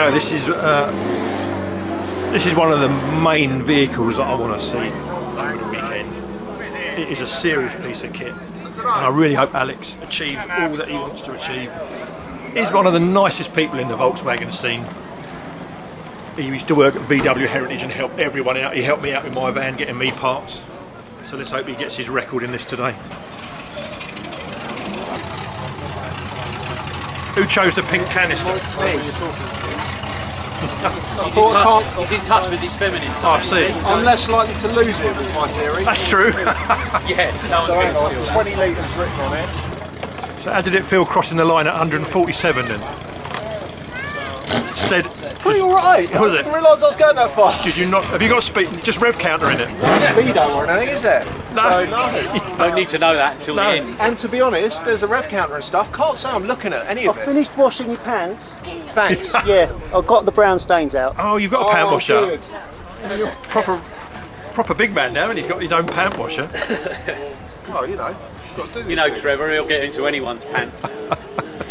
go. This is one of the main vehicles that I want to see over the weekend. It is a serious piece of kit, and I really hope Alex achieves all that he wants to achieve. He's one of the nicest people in the Volkswagen scene. He used to work at VW Heritage and help everyone out. He helped me out with my van, getting me parts. So let's hope he gets his record in this today. Who chose the pink canister? He's in touch with his feminine side. I see. I'm less likely to lose it, was my theory. That's true. Yeah, that So hang on, was 20 litres written on it. So how did it feel crossing the line at 147 then? Instead, Pretty alright. I Was it? didn't realise I was going that fast. did you not? Have you got speed? Just rev counter in it? No speedo or anything, is it? No. So, no. Don't need to know that until the end. And to be honest, there's a rev counter and stuff. Can't say I'm looking at any of I it. finished washing your pants. Thanks. Yeah, I've got the brown stains out. Oh, you've got a pant washer. Good. Proper big man now, and he's got his own pant washer. Well, you know, got to do these You know, things. Trevor, he'll get into anyone's pants.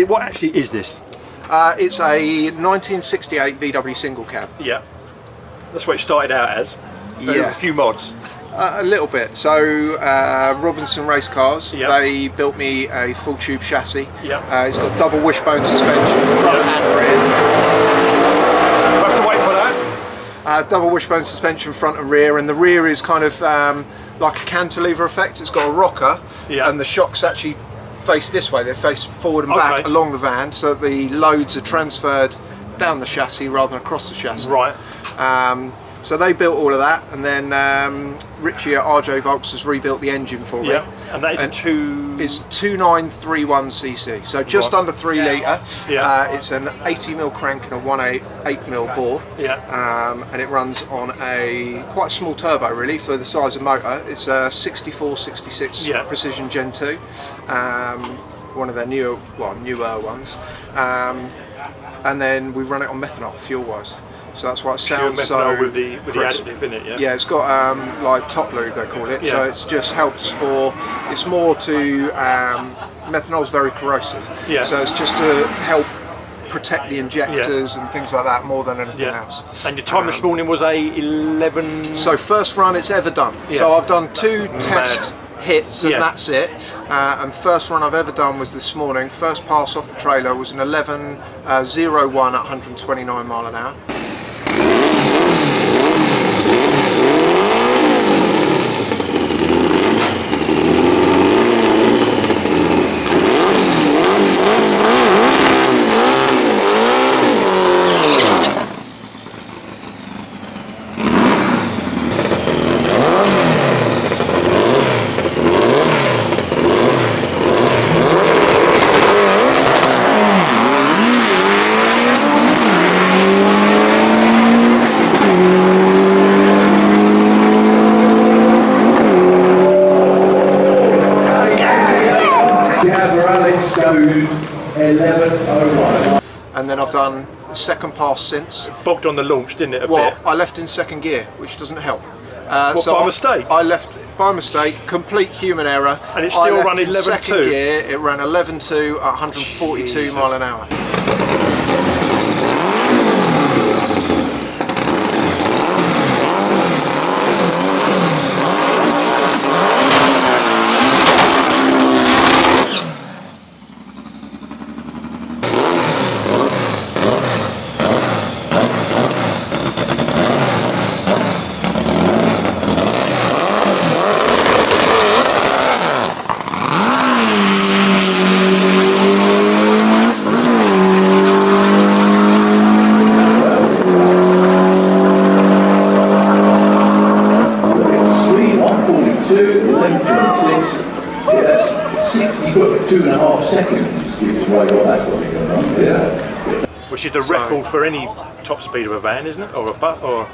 What actually is this? It's a 1968 VW single cab. Yeah, that's what it started out as. Yeah. A few mods. A little bit. So Robinson Race Cars, Yeah. they built me a full tube chassis. Yeah. It's got double wishbone suspension, front and rear. We'll have to wait for that. Double wishbone suspension, front and rear, and the rear is kind of like a cantilever effect. It's got a rocker, Yeah. and the shocks actually face this way. They face forward and back Okay. along the van, so the loads are transferred down the chassis rather than across the chassis. Right. So they built all of that, and then Richie at RJ Volks has rebuilt the engine for me. Yeah. And that is And two. It's 2931cc, so just Right. under 3 litre. Yeah. It's an 80mm crank and a 1.8mm bore. Yeah. And it runs on a quite small turbo really for the size of motor. It's a 6466 Yeah. Precision Gen 2, one of their newer ones. And then we run it on methanol fuel wise. So that's why it sounds methanol so with the crisp. additive in it, yeah. Yeah, it's got like top lube they call it. So Yeah. it just helps for. It's more to methanol's very corrosive. Yeah. So it's just to help protect the injectors and things like that more than anything Yeah. else. And your time this morning was a 11. So first run it's ever done. Yeah. So I've done 2 test hits and Yeah. that's it. And first run I've ever done was this morning. First pass off the trailer was an 11.01 at 129 mile an hour. And then I've done the second pass since. Bogged on the launch, didn't it? Well, Bit. I left in second gear, which doesn't help. By mistake? I left by mistake, complete human error. And it still I left ran in 11.2? second gear, it ran 11.2 at 142 Jesus. mile an hour. Which is the record for any top speed of a van, isn't it? Or a butt, or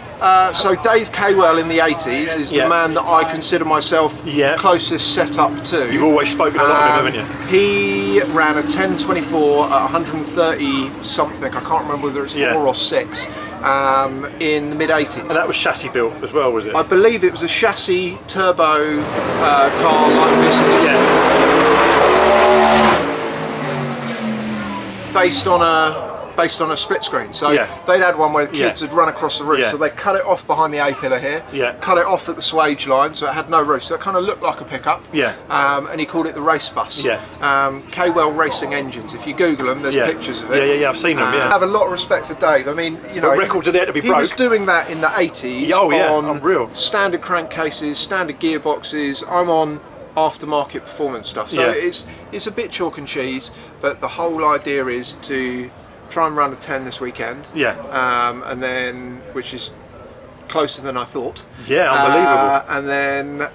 So Dave Caywell in the 80s is Yeah. the man that I consider myself Yeah. closest set up to. you've always spoken a lot of him, haven't you? He ran a 1024 at 130 something, I can't remember whether it's 4 Yeah. or 6, in the mid 80s. And that was chassis built as well, was it? I believe it was a chassis turbo car like this. Yeah. Based on a based on a split screen. So Yeah. they'd had one where the kids Yeah. had run across the roof, Yeah. so they cut it off behind the A-pillar here, Yeah. cut it off at the swage line, so it had no roof, so it kind of looked like a pickup. Yeah. And he called it the race bus. Yeah. K-Well Racing Engines. If you Google them, there's Yeah. pictures of it. Yeah, I've seen them, yeah. I have a lot of respect for Dave. I mean, you know, The records are there to be he was broke. doing that in the 80s Oh, yeah, on unreal. standard crankcases, standard gearboxes. I'm on aftermarket performance stuff, so Yeah. it's a bit chalk and cheese, but the whole idea is to try and run a 10 this weekend. Yeah. And then, which is closer than I thought. Yeah, unbelievable. And then,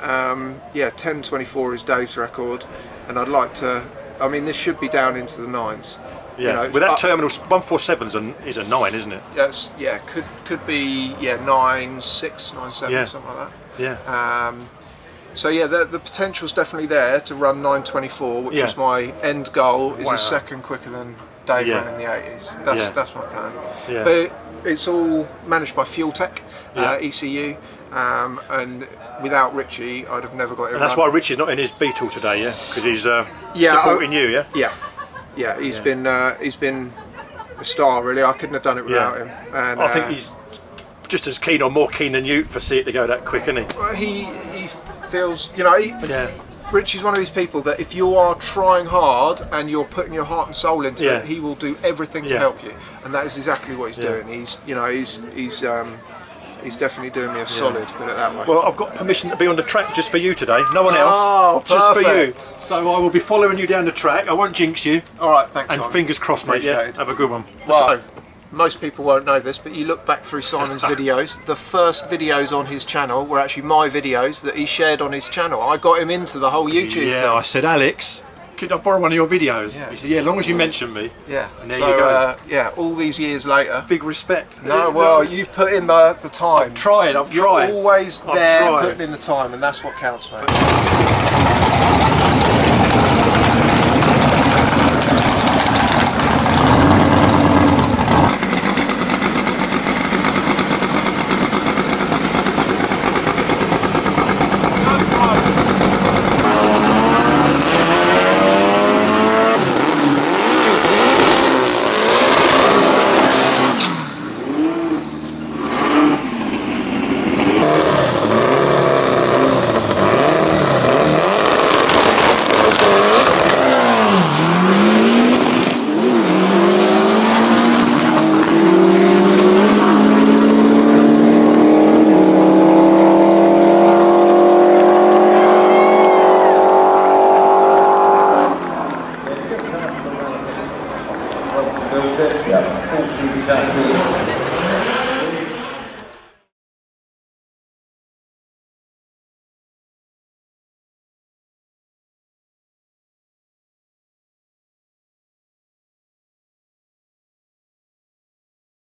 10:24 is Dave's record, and I'd like to. I mean, this should be down into the 9s. Yeah, You know, with that up- terminal 147's is a 9, isn't it? Yes, yeah, could be 9.6, 9.7, Yeah. something like that. Yeah. So yeah, the potential's definitely there to run 9:24, which Yeah. is my end goal. Is Wow. a second quicker than Dave Yeah. running the 80s. Yeah. That's my plan. Yeah. But it's all managed by Fuel Tech, Yeah. ECU, and without Richie, I'd have never got it. And that's why Richie's not in his Beetle today, yeah? Because he's supporting you, yeah? Yeah. He's been a star really. I couldn't have done it without him. And I think he's just as keen or more keen than you for see it to go that quick, isn't he? well, he feels, you know, Yeah. Richie's one of these people that if you are trying hard and you're putting your heart and soul into Yeah. it, he will do everything to Yeah. help you, and that is exactly what he's Yeah. doing. He's definitely doing me a solid, put it that way. Well, I've got permission to be on the track just for you today. No one else. Oh, just perfect. for you. So I will be following you down the track. I won't jinx you. All right, thanks. And Simon. fingers crossed, mate. Yeah. Appreciated. Have a good one. Well, most people won't know this, but you look back through Simon's videos, the first videos on his channel were actually my videos that he shared on his channel. I got him into the whole YouTube Yeah, thing. I said, Alex, could I borrow one of your videos? Yeah. He said, yeah, as long as you mention me. Yeah. And there so, you go. all these years later. Big respect. No, well, you've put in the time. I've tried. You're always I've there tried. putting in the time, and that's what counts, mate.